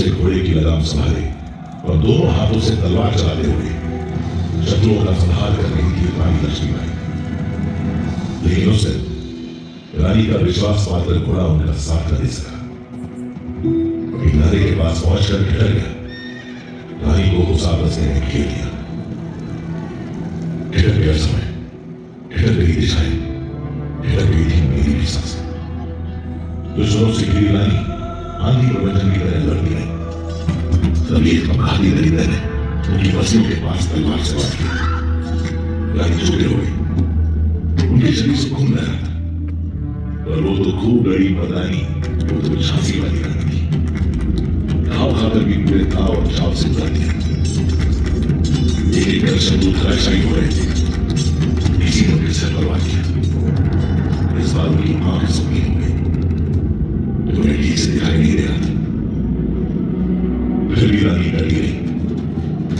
से घोड़े की लगाम संभाले और दोनों हाथों से तलवार चलाते हुए शत्रुओं का संहार कर रही थी रानी लक्ष्मीबाई। लेकिन उस दिन रानी का विश्वास पात्र घोड़ा उनका साथ न दे सका। किनारे के पास पहुंचकर ठहर गया। रानी को गुस्सा बसने में घेर लिया। ठिठक गया समय, ठिठक गई दिशाएं, ठिठक गई थी मेरी भी सांसें। दुश्मनों से घिरी रानी आंधी प्रबंधन की तरह लड़ती रही। तभी एक मकाली दरिंदे ने उनकी बस्तियों के पास तलवार से वार की। रानी चुपे हो गई। उनके शरीर से खून बह रहा था। पर वो तो खूब लड़ी मर्दानी, वो तो झांसी वाली रानी थी। घाव खाकर भी पूरे ताव और चाव से उतरती थी। एक एक कर शत्रु धराशायी हो रहे थे। किसी ने उनके सर पर वार किया। इस बार उनकी आंख सूखी हो गई। उन्हें ठीक से दिखाई नहीं दे रहा था। फिर भी रानी डरी रही।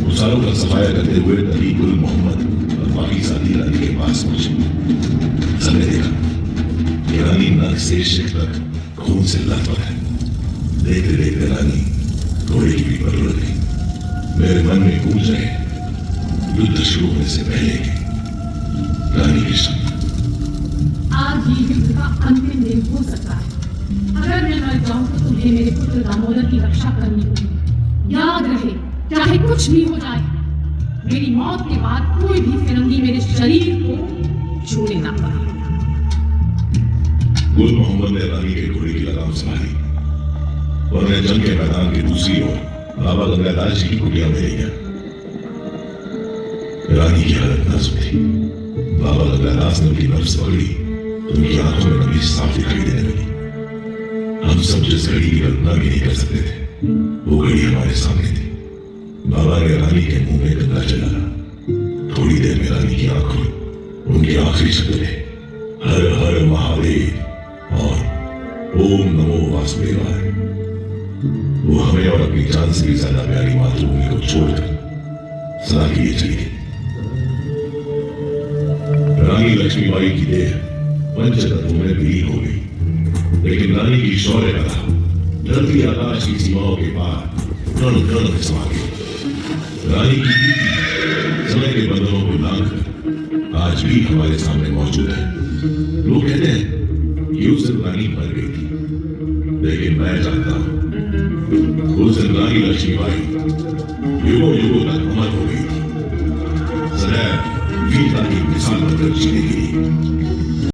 मुसारों का सफाया करते हुए तभी गुल मोहम्मद और बाकी साथी रानी के पास पहुंचे। सबने देखा कि रानी नख से शिख तक खून से लथपथ है। देखते देखते रानी घोड़े की पीठ पर उड़ गई। मेरे मन में गूंज रहे युद्ध शुरू होने से पहले के रानी के शब्द। आज ये युद्ध का अंतिम दिन हो सकता है। अगर मैं मर जाऊं तो तुम्हें मेरे पुत्र दामोदर की रक्षा करनी होगी। याद रहे, चाहे कुछ भी हो जाए, मेरी मौत के बाद कोई भी फिरंगी मेरे शरीर को छूने ना पाए। गुल मोहम्मद ने रानी के घोड़े की लगाम संभाली और मैं जंग के मैदान की दूसरी ओर बाबा गंगादास जी की कुटिया में ले गया। रानी की हालत नाजुक थी। बाबा गंगादास ने उनकी नब्ज पकड़ी तो उनकी आंखों में नमी साफ दिखाई देने लगी। हम सब जिस घड़ी की कल्पना भी नहीं कर सकते थे, वो घड़ी हमारे सामने थी। बाबा ने रानी के मुंह में गंगा चलाया। थोड़ी देर में रानी की आंख खुली। उनके आखिरी शब्द थे हर हर महादेव और ओम नमो वासुदेवाय। वो हमें और अपनी जान से भी ज्यादा प्यारी मातृभूमि को छोड़कर सदा के लिए चली गई। रानी लक्ष्मीबाई की देह पंचतत्वों में विलीन हो गई। लेकिन रानी की शौर्य कथा धरती आकाश की सीमाओं के पार कण कण में समा गई। रानी की कीर्ति समय के बंधनों को लांघकर आज भी हमारे सामने मौजूद है। लोग कहते हैं कि उस दिन रानी मर गई थी, लेकिन मैं जानता हूं उस दिन रानी लक्ष्मीबाई युगों